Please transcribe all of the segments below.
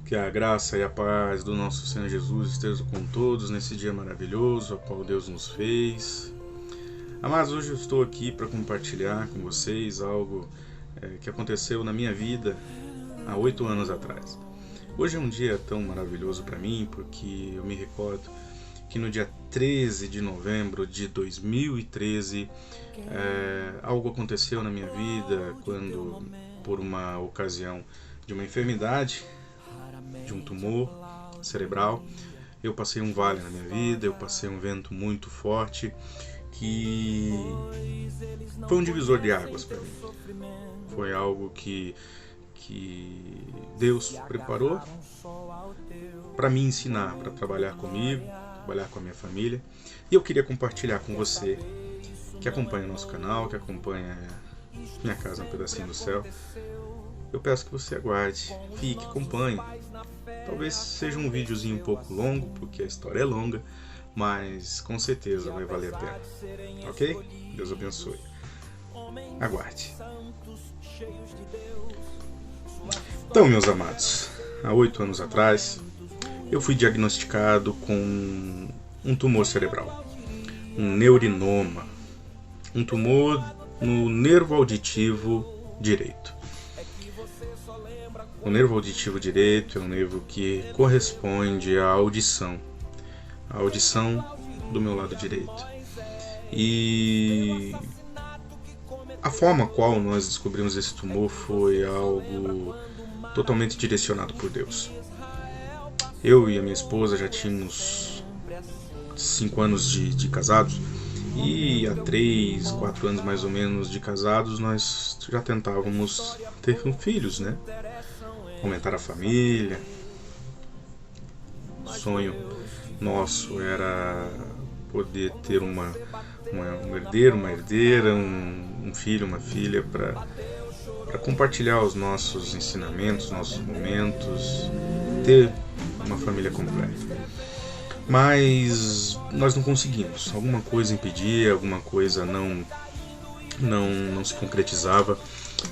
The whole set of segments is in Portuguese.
Que a graça e a paz do nosso Senhor Jesus estejam com todos nesse dia maravilhoso, a qual Deus nos fez. Amados, hoje eu estou aqui para compartilhar com vocês algo que aconteceu na minha vida há 8 anos atrás. Hoje é um dia tão maravilhoso para mim, porque eu me recordo que no dia 13 de novembro de 2013, algo aconteceu na minha vida quando, por uma ocasião de uma enfermidade, de um tumor cerebral, eu passei um vale na minha vida, eu passei um vento muito forte que foi um divisor de águas para mim. Foi algo que Deus preparou para me ensinar, para trabalhar comigo, trabalhar com a minha família. E eu queria compartilhar com você que acompanha o nosso canal, que acompanha Minha Casa um Pedacinho do Céu. Eu peço que você aguarde, fique, acompanhe. Talvez seja um videozinho um pouco longo, porque a história é longa, mas com certeza vai valer a pena. Ok? Deus abençoe. Aguarde. Então, meus amados, há 8 anos atrás, eu fui diagnosticado com um tumor cerebral, um neurinoma, um tumor no nervo auditivo direito. O nervo auditivo direito é um nervo que corresponde à audição do meu lado direito. E a forma qual nós descobrimos esse tumor foi algo totalmente direcionado por Deus. Eu e a minha esposa já tínhamos 5 anos de casados, e há 3, 4 anos mais ou menos de casados nós já tentávamos ter filhos, né? Aumentar a família. O sonho nosso era poder ter um herdeiro, uma herdeira, um filho, uma filha, para compartilhar os nossos ensinamentos, nossos momentos, ter uma família completa. Mas nós não conseguimos. Alguma coisa impedia, alguma coisa não se concretizava.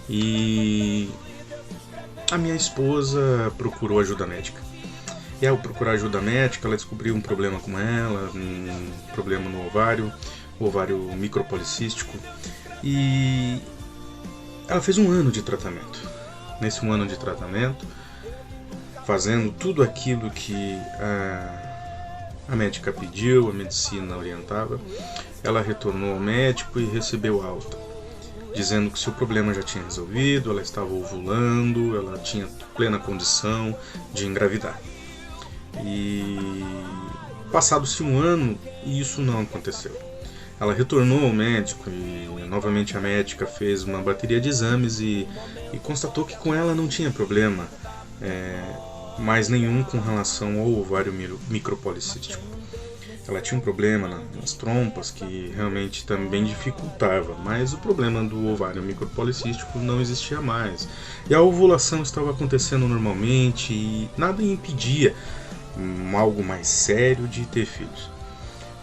E a minha esposa procurou ajuda médica. E ao procurar ajuda médica, ela descobriu um problema com ela, um problema no ovário micropolicístico. E ela fez 1 ano de tratamento. Nesse 1 ano de tratamento, fazendo tudo aquilo que a médica pediu, a medicina orientava, ela retornou ao médico e recebeu alta, dizendo que seu problema já tinha resolvido, ela estava ovulando, ela tinha plena condição de engravidar. E passado-se 1 ano, e isso não aconteceu. Ela retornou ao médico e novamente a médica fez uma bateria de exames e constatou que com ela não tinha problema mais nenhum com relação ao ovário micropolicístico. Ela tinha um problema nas trompas que realmente também dificultava, mas o problema do ovário micropolicístico não existia mais. E a ovulação estava acontecendo normalmente e nada impedia algo mais sério de ter filhos.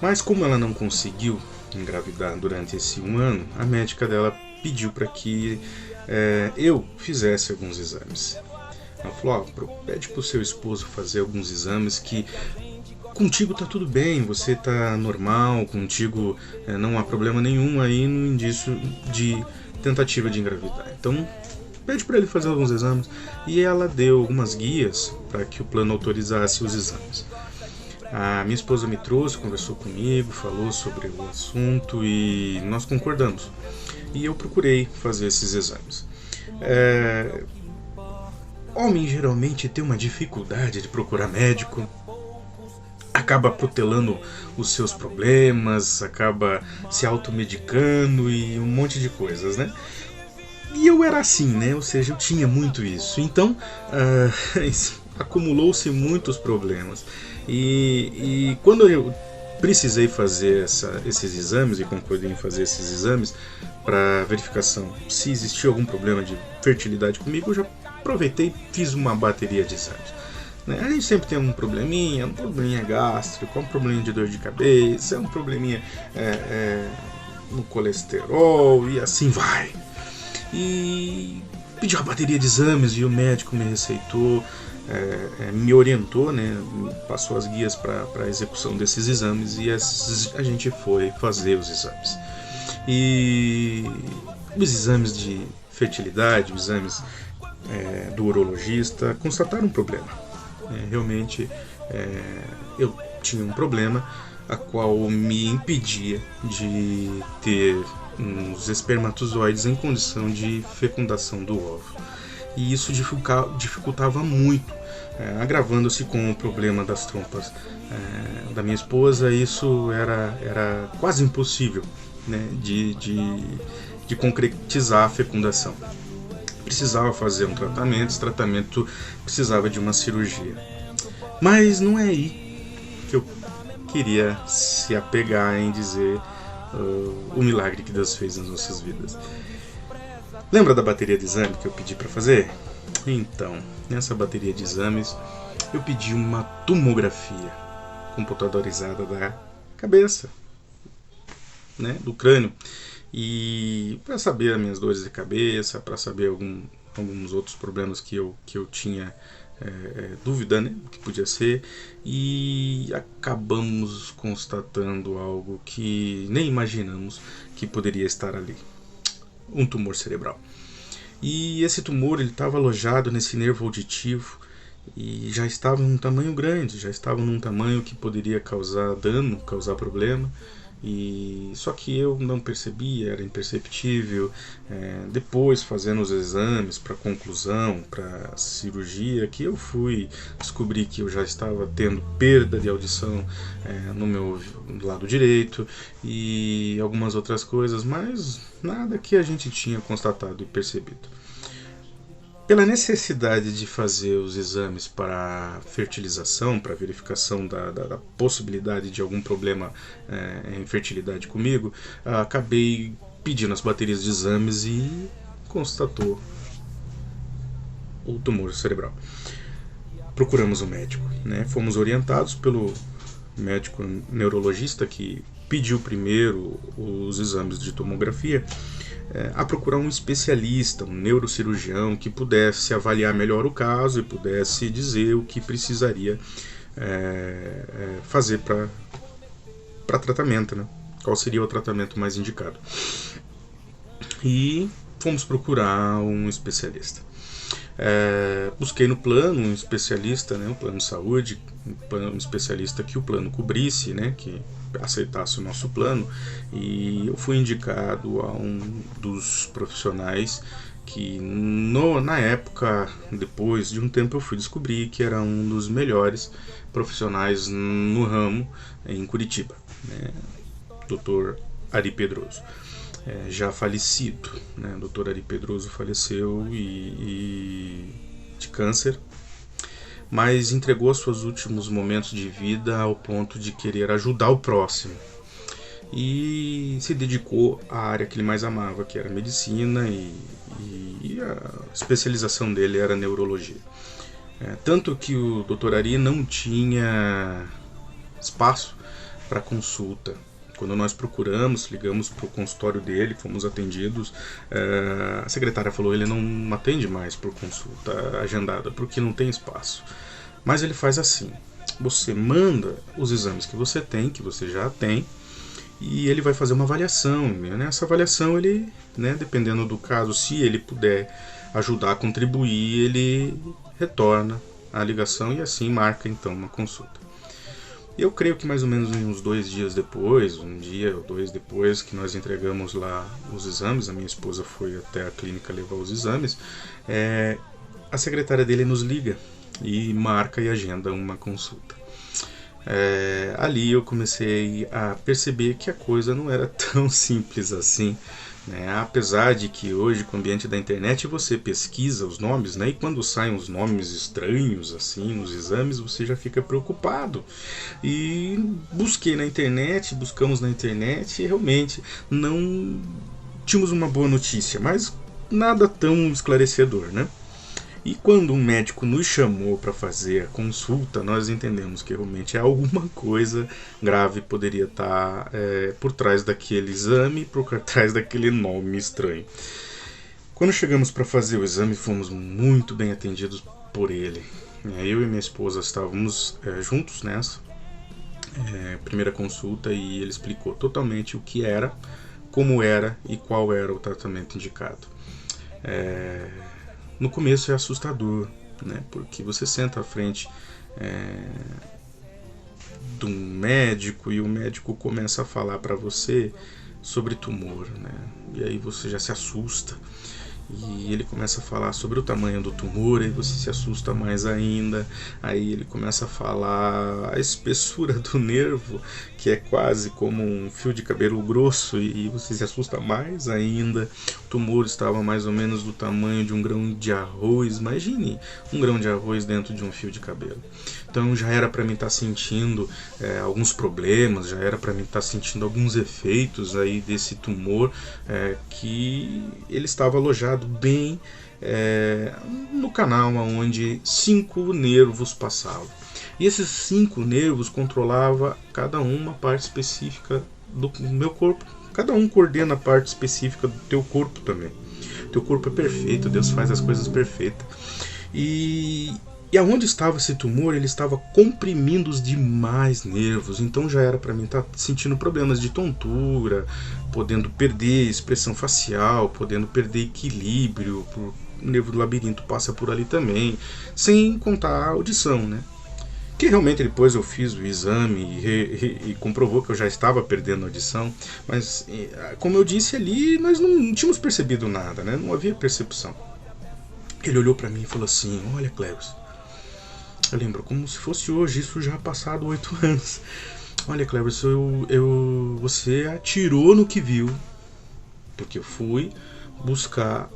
Mas como ela não conseguiu engravidar durante esse 1 ano, a médica dela pediu para que eu fizesse alguns exames. Ela falou, pede para o seu esposo fazer alguns exames que contigo tá tudo bem, você tá normal, contigo não há problema nenhum aí no indício de tentativa de engravidar. Então, pede para ele fazer alguns exames. E ela deu algumas guias para que o plano autorizasse os exames. A minha esposa me trouxe, conversou comigo, falou sobre o assunto e nós concordamos. E eu procurei fazer esses exames. Homem geralmente tem uma dificuldade de procurar médico, acaba protelando os seus problemas, acaba se automedicando e um monte de coisas, né? E eu era assim, né? Ou seja, eu tinha muito isso. Então, acumulou-se muitos problemas. E quando eu precisei fazer esses exames e concordei em fazer esses exames para verificação se existia algum problema de fertilidade comigo, eu já aproveitei e fiz uma bateria de exames. A gente sempre tem um probleminha gástrico, um probleminha de dor de cabeça, um probleminha no colesterol e assim vai. E pedi uma bateria de exames e o médico me receitou me orientou, né, passou as guias para a execução desses exames e a gente foi fazer os exames. E os exames de fertilidade, os exames do urologista constataram um problema. Realmente eu tinha um problema a qual me impedia de ter uns espermatozoides em condição de fecundação do óvulo. E isso dificultava muito, agravando-se com o problema das trompas da minha esposa. Isso era quase impossível, né, de concretizar a fecundação. Precisava fazer um tratamento, esse tratamento precisava de uma cirurgia. Mas não é aí que eu queria se apegar em dizer o milagre que Deus fez nas nossas vidas. Lembra da bateria de exame que eu pedi para fazer? Então, nessa bateria de exames, eu pedi uma tomografia computadorizada da cabeça, né, do crânio, e para saber as minhas dores de cabeça, para saber alguns outros problemas que eu tinha dúvida, né, que podia ser, e acabamos constatando algo que nem imaginamos que poderia estar ali. Um tumor cerebral. E esse tumor estava alojado nesse nervo auditivo e já estava em um tamanho grande, já estava num tamanho que poderia causar dano, causar problema. E só que eu não percebia, era imperceptível. Depois, fazendo os exames para conclusão, para cirurgia, que eu fui descobrir que eu já estava tendo perda de audição no meu lado direito e algumas outras coisas, mas nada que a gente tinha constatado e percebido. Pela necessidade de fazer os exames para fertilização, para verificação da possibilidade de algum problema em fertilidade comigo, acabei pedindo as baterias de exames e constatou o tumor cerebral. Procuramos um médico, né? Fomos orientados pelo médico neurologista que pediu primeiro os exames de tomografia a procurar um especialista, um neurocirurgião que pudesse avaliar melhor o caso e pudesse dizer o que precisaria fazer para tratamento, né? Qual seria o tratamento mais indicado. E fomos procurar um especialista. Busquei no plano um especialista, né, um plano de saúde, um especialista que o plano cobrisse, né, que aceitasse o nosso plano, e eu fui indicado a um dos profissionais que na época, depois de um tempo, eu fui descobrir que era um dos melhores profissionais no ramo em Curitiba, né, Dr. Ari Pedroso. Já falecido, né? O Dr. Ari Pedroso faleceu de câncer, mas entregou os seus últimos momentos de vida ao ponto de querer ajudar o próximo e se dedicou à área que ele mais amava, que era a medicina, e a especialização dele era a neurologia. Tanto que o Dr. Ari não tinha espaço para consulta. Quando nós procuramos, ligamos para o consultório dele, fomos atendidos, a secretária falou: ele não atende mais por consulta agendada, porque não tem espaço. Mas ele faz assim: você manda os exames que você já tem, e ele vai fazer uma avaliação. E nessa avaliação ele, né, dependendo do caso, se ele puder ajudar a contribuir, ele retorna a ligação e assim marca então uma consulta. Eu creio que mais ou menos uns 2 dias depois, um dia ou 2 depois que nós entregamos lá os exames, a minha esposa foi até a clínica levar os exames, a secretária dele nos liga e marca e agenda uma consulta. Ali eu comecei a perceber que a coisa não era tão simples assim, né? Apesar de que hoje, com o ambiente da internet, você pesquisa os nomes, né? E quando saem os nomes estranhos assim nos exames, você já fica preocupado. E buscamos na internet e realmente não tínhamos uma boa notícia, mas nada tão esclarecedor, né? E quando um médico nos chamou para fazer a consulta, nós entendemos que realmente alguma coisa grave poderia estar por trás daquele exame, por trás daquele nome estranho. Quando chegamos para fazer o exame, fomos muito bem atendidos por ele. Eu e minha esposa estávamos juntos nessa primeira consulta e ele explicou totalmente o que era, como era e qual era o tratamento indicado. No começo é assustador, né? Porque você senta à frente de um médico e o médico começa a falar para você sobre tumor, né? E aí você já se assusta. E ele começa a falar sobre o tamanho do tumor, aí você se assusta mais ainda. Aí ele começa a falar a espessura do nervo, que é quase como um fio de cabelo grosso, e você se assusta mais ainda. O tumor estava mais ou menos do tamanho de um grão de arroz. Imagine um grão de arroz dentro de um fio de cabelo. Então já era para mim estar sentindo alguns problemas, já era para mim estar sentindo alguns efeitos aí desse tumor, que ele estava alojado bem no canal onde 5 nervos passavam. E esses 5 nervos controlavam cada uma parte específica do meu corpo. Cada um coordena a parte específica do teu corpo também. Teu corpo é perfeito, Deus faz as coisas perfeitas. E aonde estava esse tumor, ele estava comprimindo os demais nervos. Então já era para mim estar sentindo problemas de tontura, podendo perder expressão facial, podendo perder equilíbrio. O nervo do labirinto passa por ali também, sem contar a audição, né? Que realmente depois eu fiz o exame e comprovou que eu já estava perdendo a audição, mas como eu disse ali, nós não tínhamos percebido nada, né? Não havia percepção. Ele olhou para mim e falou assim: olha, Cleves, eu lembro como se fosse hoje, isso já ha passado 8 anos. Olha, Cleves, você atirou no que viu, porque eu fui buscar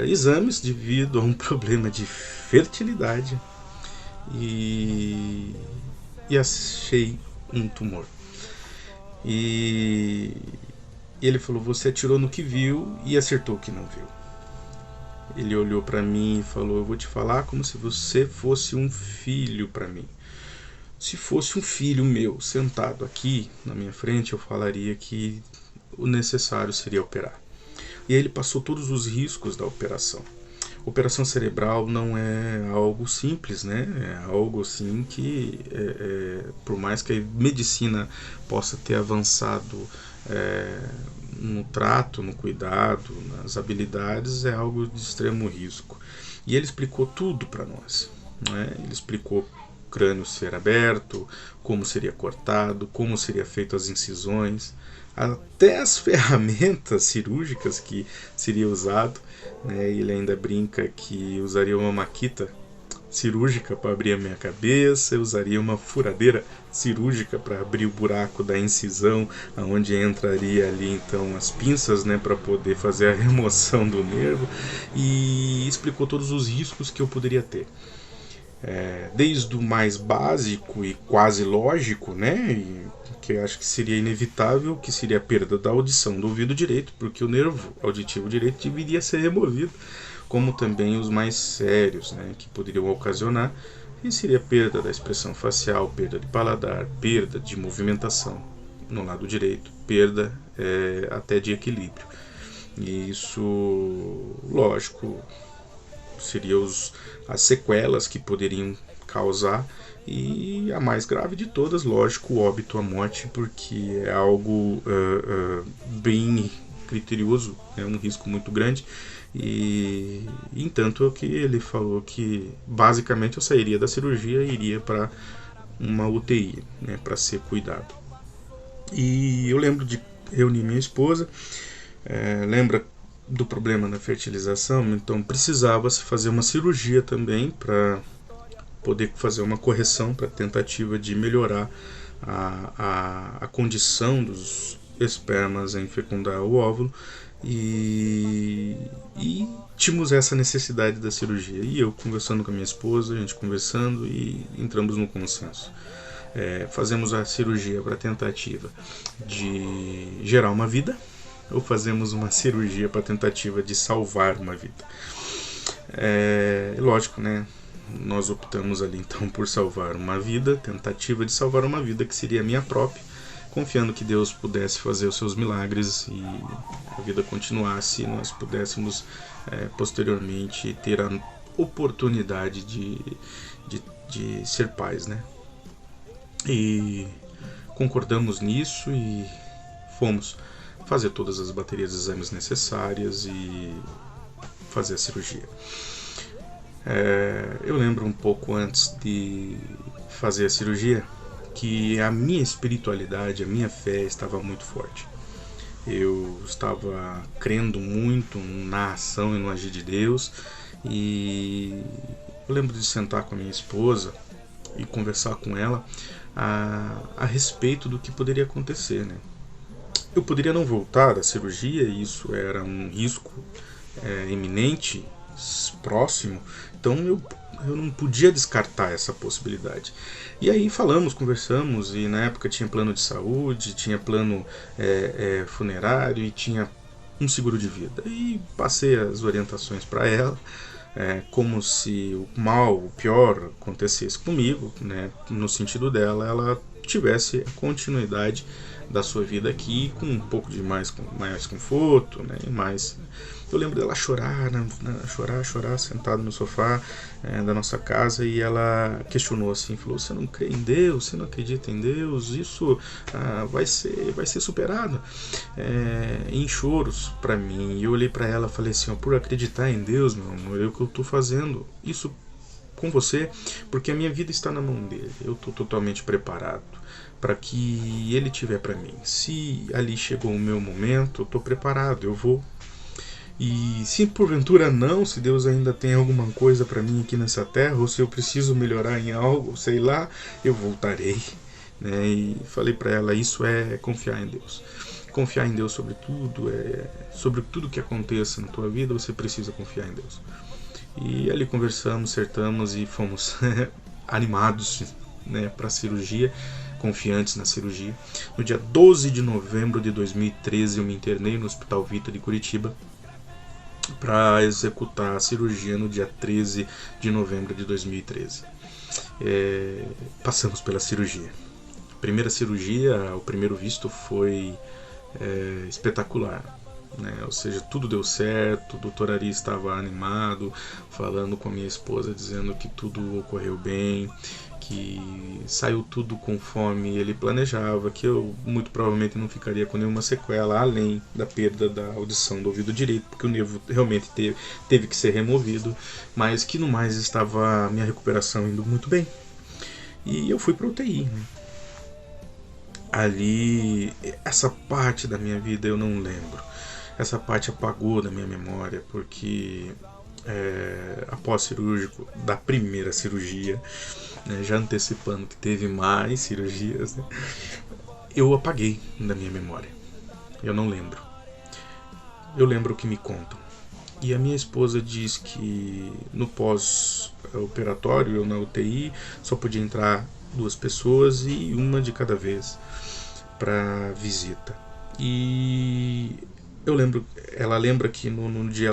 exames devido a um problema de fertilidade e achei um tumor. E ele falou: você atirou no que viu e acertou o que não viu. Ele olhou para mim e falou: eu vou te falar como se você fosse um filho para mim. Se fosse um filho meu sentado aqui na minha frente, eu falaria que o necessário seria operar. E aí ele passou todos os riscos da operação. Operação cerebral não é algo simples, né? É algo assim que, por mais que a medicina possa ter avançado no trato, no cuidado, nas habilidades, é algo de extremo risco. E ele explicou tudo para nós, né? Ele explicou o crânio ser aberto, como seria cortado, como seria feito as incisões, até as ferramentas cirúrgicas que seria usado, né? Ele ainda brinca que usaria uma maquita cirúrgica para abrir a minha cabeça, eu usaria uma furadeira cirúrgica para abrir o buraco da incisão, onde entraria ali então as pinças, né, para poder fazer a remoção do nervo, e explicou todos os riscos que eu poderia ter. Desde o mais básico e quase lógico, né, que eu acho que seria inevitável, que seria a perda da audição do ouvido direito, porque o nervo auditivo direito deveria ser removido, como também os mais sérios, né, que poderiam ocasionar, e seria perda da expressão facial, perda de paladar, perda de movimentação no lado direito, perda até de equilíbrio. E isso, lógico, seriam as sequelas que poderiam causar, e a mais grave de todas, lógico, o óbito, a morte, porque é algo bem criterioso, é um risco muito grande. E entanto que ele falou que basicamente eu sairia da cirurgia e iria para uma UTI, né, para ser cuidado. E eu lembro de reunir minha esposa, lembra do problema da fertilização, então precisava se fazer uma cirurgia também para poder fazer uma correção, para tentativa de melhorar a condição dos espermas em fecundar o óvulo. E tínhamos essa necessidade da cirurgia, e eu conversando com a minha esposa, a gente conversando, e entramos no consenso. Fazemos a cirurgia para tentativa de gerar uma vida, ou fazemos uma cirurgia para tentativa de salvar uma vida. Lógico, né? Nós optamos ali então por salvar uma vida, tentativa de salvar uma vida que seria a minha própria, confiando que Deus pudesse fazer os seus milagres e a vida continuasse e nós pudéssemos posteriormente ter a oportunidade de ser pais, né? E concordamos nisso e fomos fazer todas as baterias de exames necessárias e fazer a cirurgia. Eu lembro um pouco antes de fazer a cirurgia que a minha espiritualidade, a minha fé estava muito forte. Eu estava crendo muito na ação e no agir de Deus, e eu lembro de sentar com a minha esposa e conversar com ela a respeito do que poderia acontecer, né? Eu poderia não voltar da cirurgia, e isso era um risco iminente, próximo, então eu não podia descartar essa possibilidade. E aí conversamos, e na época tinha plano de saúde, tinha plano funerário e tinha um seguro de vida. E passei as orientações para ela, como se o pior acontecesse comigo, né, no sentido dela, ela tivesse continuidade da sua vida aqui com um pouco de mais conforto, né, e mais. Eu lembro dela chorar sentada no sofá da nossa casa, e ela questionou assim, falou: você não crê em Deus? Você não acredita em Deus? Isso vai ser superado? Em choros para mim. E eu olhei para ela e falei assim: por acreditar em Deus, meu amor, é o que eu estou fazendo isso com você, porque a minha vida está na mão dele. Eu estou totalmente preparado para que ele tiver para mim. Se ali chegou o meu momento, eu estou preparado, eu vou. E se porventura não, se Deus ainda tem alguma coisa para mim aqui nessa terra, ou se eu preciso melhorar em algo, sei lá, eu voltarei, né? E falei para ela: isso é confiar em Deus. Confiar em Deus sobre tudo que aconteça na tua vida, você precisa confiar em Deus. E ali conversamos, acertamos e fomos animados, né, para a cirurgia, confiantes na cirurgia. No dia 12 de novembro de 2013 eu me internei no Hospital Vita de Curitiba para executar a cirurgia no dia 13 de novembro de 2013. Passamos pela cirurgia. A primeira cirurgia, o primeiro visto foi espetacular, né? Ou seja, tudo deu certo, o doutor Ari estava animado, falando com a minha esposa, dizendo que tudo ocorreu bem, que saiu tudo conforme ele planejava, que eu muito provavelmente não ficaria com nenhuma sequela, além da perda da audição do ouvido direito, porque o nervo realmente teve que ser removido, mas que no mais estava a minha recuperação indo muito bem. E eu fui para UTI, né? Ali, essa parte da minha vida eu não lembro. Essa parte apagou da minha memória, porque após cirúrgico da primeira cirurgia, né, já antecipando que teve mais cirurgias, né, eu apaguei da minha memória. Eu não lembro. Eu lembro o que me contam. E a minha esposa diz que no pós-operatório, na UTI, só podia entrar 2 pessoas e uma de cada vez para visita. E ela lembra que no dia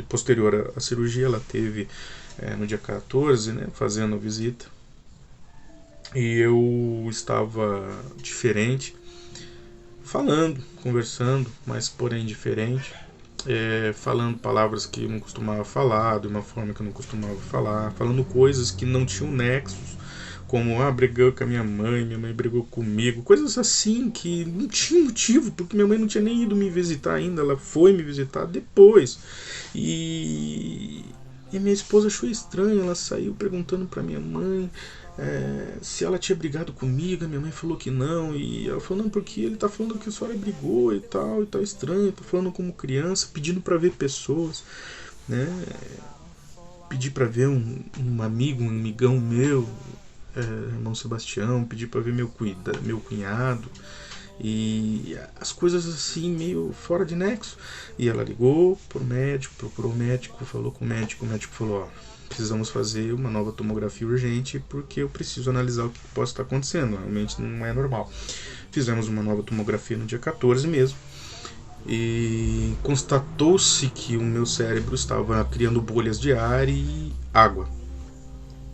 posterior à cirurgia, ela teve no dia 14, né, fazendo a visita, e eu estava diferente, conversando, mas porém diferente, falando palavras que eu não costumava falar, de uma forma que eu não costumava falar, falando coisas que não tinham nexos, como brigou com a minha mãe brigou comigo, coisas assim que não tinha motivo, porque minha mãe não tinha nem ido me visitar ainda, ela foi me visitar depois. E a minha esposa achou estranho, ela saiu perguntando para minha mãe se ela tinha brigado comigo. A minha mãe falou que não, e ela falou: não, porque ele tá falando que a senhora brigou e tá estranho, tá falando como criança, pedindo para ver pessoas, né? Pedi para ver um amigão meu, irmão Sebastião, pedi para ver meu cunhado, e as coisas assim meio fora de nexo. E ela ligou pro médico, procurou o médico, falou com o médico falou: precisamos fazer uma nova tomografia urgente, porque eu preciso analisar o que possa estar acontecendo, realmente não é normal. Fizemos uma nova tomografia no dia 14 mesmo, e constatou-se que o meu cérebro estava criando bolhas de ar e água.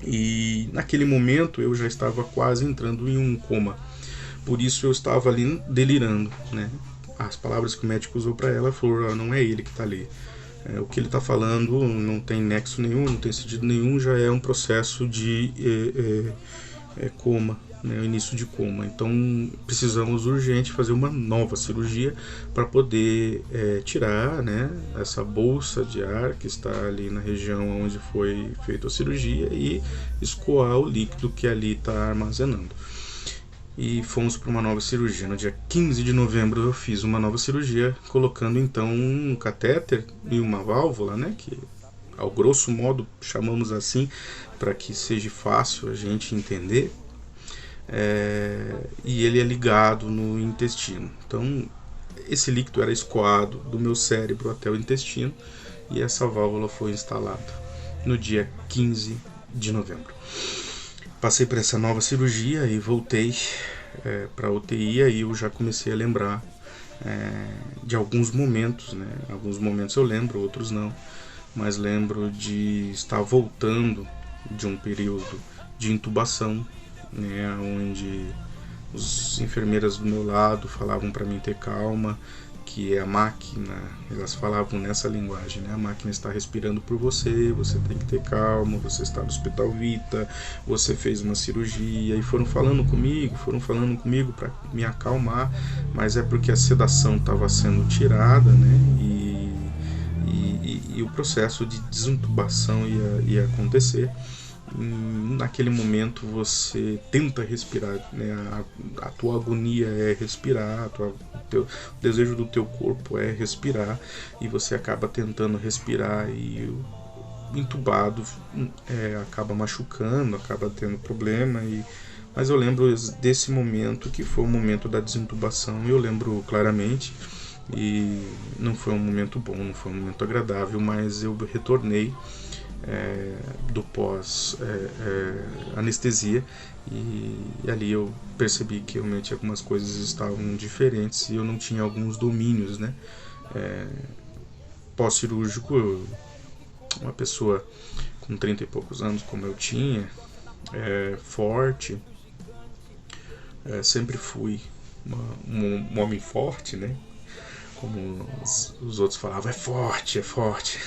E naquele momento eu já estava quase entrando em um coma. Por isso eu estava ali delirando, né? As palavras que o médico usou para ela foram: não é ele que está ali, O que ele está falando não tem nexo nenhum, não tem sentido nenhum, já é um processo de coma, né, o início de coma. Então precisamos urgente fazer uma nova cirurgia para poder tirar, né, essa bolsa de ar que está ali na região onde foi feita a cirurgia e escoar o líquido que ali está armazenando. E fomos para uma nova cirurgia. No dia 15 de novembro eu fiz uma nova cirurgia, colocando então um catéter e uma válvula, né, que ao grosso modo chamamos assim, para que seja fácil a gente entender. E ele é ligado no intestino. Então esse líquido era escoado do meu cérebro até o intestino e essa válvula foi instalada no dia 15 de novembro. Passei por essa nova cirurgia e voltei para a UTI, e eu já comecei a lembrar de alguns momentos, né? Alguns momentos eu lembro, outros não, mas lembro de estar voltando de um período de intubação, né? Onde as enfermeiras do meu lado falavam para mim ter calma, que a máquina, elas falavam nessa linguagem, né? A máquina está respirando por você, você tem que ter calma, você está no Hospital Vita, você fez uma cirurgia, e foram falando comigo para me acalmar, mas é porque a sedação estava sendo tirada, né? E o processo de desintubação ia acontecer. Naquele momento você tenta respirar, né? A tua agonia é respirar, o desejo do teu corpo é respirar, e você acaba tentando respirar, e o entubado acaba machucando, acaba tendo problema. Mas eu lembro desse momento, que foi o momento da desintubação, e eu lembro claramente, e não foi um momento bom, não foi um momento agradável, mas eu retornei do pós anestesia, e ali eu percebi que realmente algumas coisas estavam diferentes e eu não tinha alguns domínios, né? Pós-cirúrgico, uma pessoa com 30 e poucos anos como eu tinha, forte, sempre fui um homem forte, né? Como os outros falavam, é forte.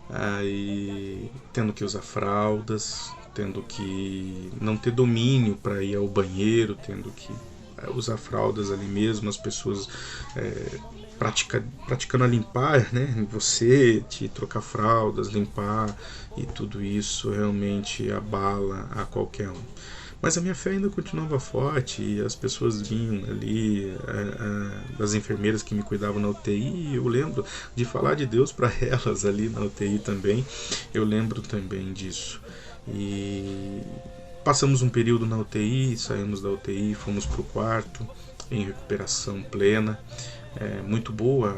Aí tendo que usar fraldas, tendo que não ter domínio para ir ao banheiro, tendo que usar fraldas ali mesmo, as pessoas praticando a limpar, né? Você te trocar fraldas, limpar, e tudo isso realmente abala a qualquer um. Mas a minha fé ainda continuava forte, e as pessoas vinham ali, das enfermeiras que me cuidavam na UTI, e eu lembro de falar de Deus para elas ali na UTI também, eu lembro também disso. E passamos um período na UTI, saímos da UTI, fomos para o quarto, em recuperação plena, muito boa,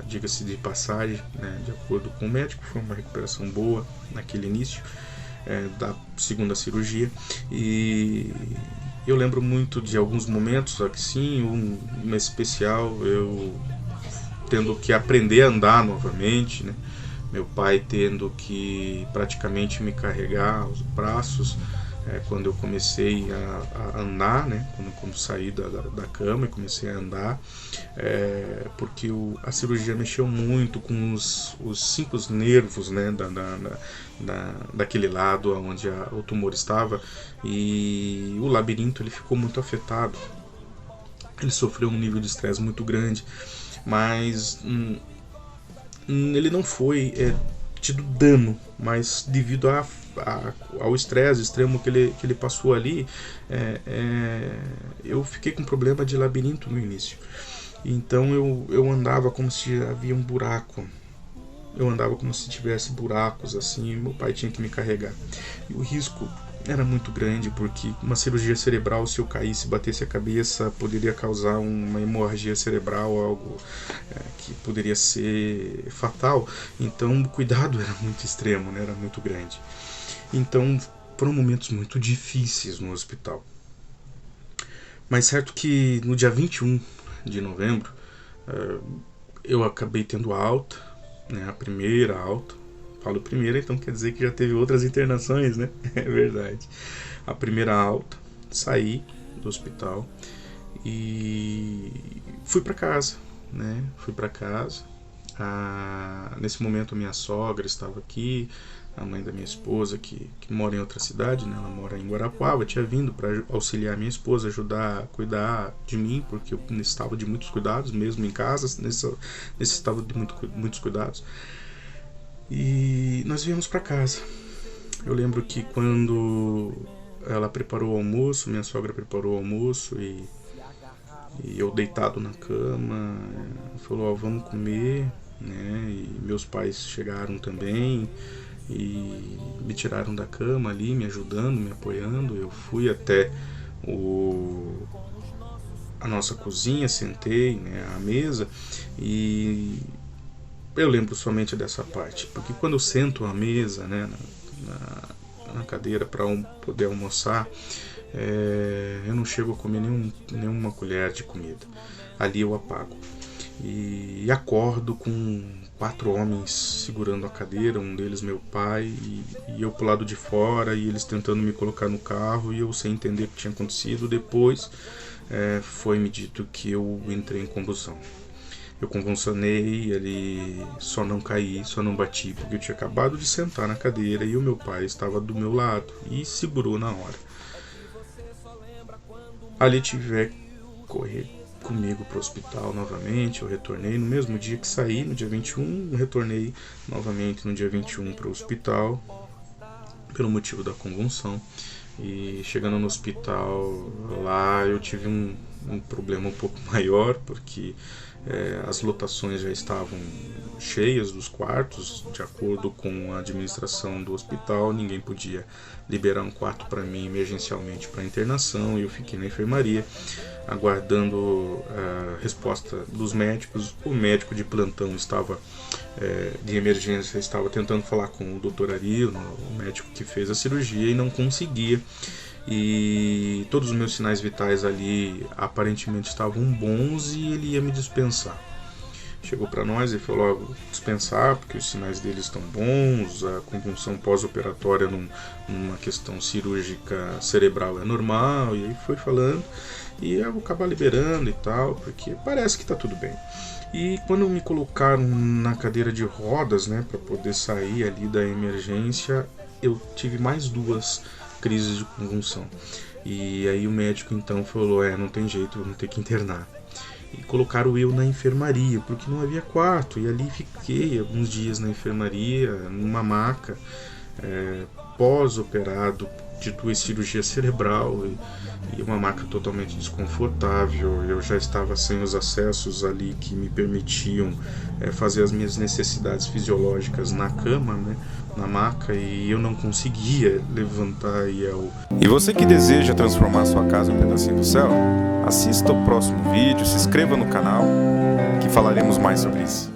diga-se de passagem, né, de acordo com o médico, foi uma recuperação boa naquele início da segunda cirurgia. E eu lembro muito de alguns momentos, assim, um especial, eu tendo que aprender a andar novamente, né? Meu pai tendo que praticamente me carregar os braços quando eu comecei a andar, né? Quando saí da cama e comecei a andar, porque a cirurgia mexeu muito com os 5 nervos, né? Daquele lado onde o tumor estava, e o labirinto ele ficou muito afetado. Ele sofreu um nível de estresse muito grande, mas ele não foi tido dano, mas devido ao estresse extremo que ele passou ali, eu fiquei com problema de labirinto no início. Então eu andava como se havia um buraco. Eu andava como se tivesse buracos assim, e meu pai tinha que me carregar. E o risco era muito grande, porque uma cirurgia cerebral, se eu caísse, batesse a cabeça, poderia causar uma hemorragia cerebral, algo que poderia ser fatal. Então o cuidado era muito extremo, né? Era muito grande. Então foram momentos muito difíceis no hospital. Mas certo que no dia 21 de novembro eu acabei tendo alta, né? A primeira alta. Falo primeira, então quer dizer que já teve outras internações, né? É verdade. A primeira alta, saí do hospital e fui para casa, né? Fui para casa. Nesse momento a minha sogra estava aqui, a mãe da minha esposa, que mora em outra cidade, né? Ela mora em Guarapuava, tinha vindo para auxiliar a minha esposa, ajudar a cuidar de mim, porque eu necessitava de muitos cuidados, mesmo em casa, necessitava de muitos cuidados. E nós viemos para casa. Eu lembro que quando ela preparou o almoço, minha sogra preparou o almoço e eu deitado na cama, falou, vamos comer, né? E meus pais chegaram também e me tiraram da cama ali, me ajudando, me apoiando. Eu fui até a nossa cozinha, sentei, né, à mesa, e eu lembro somente dessa parte, porque quando eu sento à mesa, né, na cadeira para poder almoçar, eu não chego a comer nenhuma colher de comida. Ali eu apago. E acordo com 4 homens segurando a cadeira, um deles meu pai, e eu pro lado de fora, e eles tentando me colocar no carro, e eu sem entender o que tinha acontecido. Depois foi-me dito que eu entrei em convulsão. Eu convulsionei, ele só não caí, só não bati, porque eu tinha acabado de sentar na cadeira e o meu pai estava do meu lado e segurou na hora. Ali tive que correr comigo para o hospital novamente. Eu retornei no mesmo dia que saí, no dia 21, retornei novamente no dia 21 para o hospital, pelo motivo da convulsão. E chegando no hospital lá, eu tive um problema um pouco maior, porque as lotações já estavam cheias dos quartos. De acordo com a administração do hospital, ninguém podia liberar um quarto para mim emergencialmente para internação, e eu fiquei na enfermaria aguardando a resposta dos médicos. O médico de plantão de emergência estava tentando falar com o Dr. Ari, o médico que fez a cirurgia, e não conseguia. E todos os meus sinais vitais ali aparentemente estavam bons, e ele ia me dispensar. Chegou para nós e falou, dispensar porque os sinais dele estão bons, a convulsão pós-operatória numa questão cirúrgica cerebral é normal, e aí foi falando, e eu vou acabar liberando e tal, porque parece que está tudo bem. E quando me colocaram na cadeira de rodas, né, para poder sair ali da emergência, eu tive mais 2 crises de convulsão. E aí o médico então falou, não tem jeito, vamos ter que internar. E colocaram eu na enfermaria, porque não havia quarto, e ali fiquei alguns dias na enfermaria, numa maca, pós-operado de 2 cirurgias cerebral, e uma maca totalmente desconfortável. Eu já estava sem os acessos ali que me permitiam fazer as minhas necessidades fisiológicas na cama, né, na maca, e eu não conseguia levantar e ir E você que deseja transformar sua casa em um pedacinho do céu, assista o próximo vídeo, se inscreva no canal, que falaremos mais sobre isso.